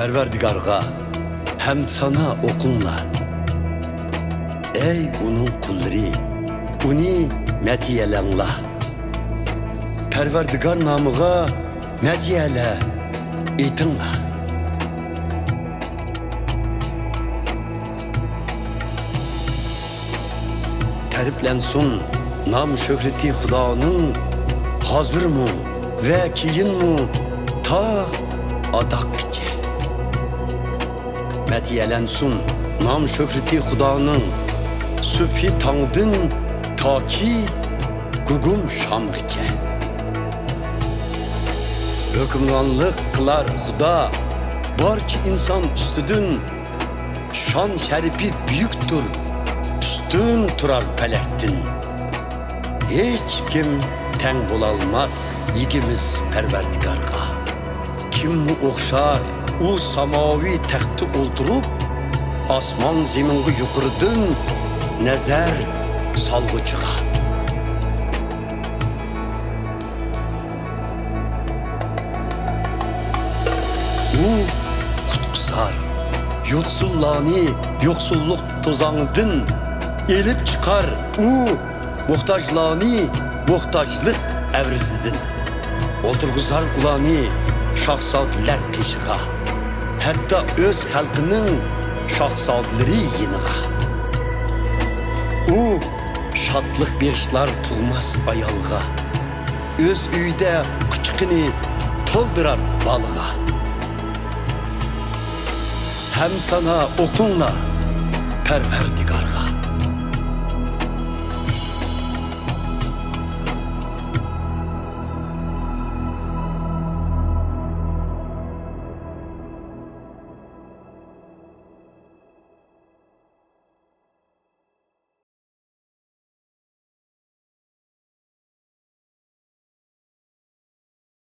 Perverdigarga hem sana okunla. Ey onun kulları, uni metiyelenla. Perverdigar namıga metiyele itinla. Teriplensun nam şöhreti Hudanın, hazır mı ve kiyin mu ta adakçe. Metiyelensun nam şöhreti Hudanın, sübhi tangdın ta ki gugum şamgıçe. Hükümranlık kılar Huda, barki insan üstüdün, şan şerifi büyüktür, üstün turar pelektin. Hiç kim ten bulalmaz yigimiz Perverdigarga. Kim mi okşar o samavi taxtı oldurup, asman zemingi yuqırdın nazar salgıcıga. O kutkusar, yoksullani, yoksulluk tozağıdın elip çıkar. O muhtaçlani, muhtaçlık evrizidin. Oturguzar ulani şahsadiler peşiga. Hatta öz halkının şahsadileri yeniga. O şatlık beşlar tuğmaz ayalga. Öz üyde küçükini toldurar balığa. Hem sana okunla Perverdigarga.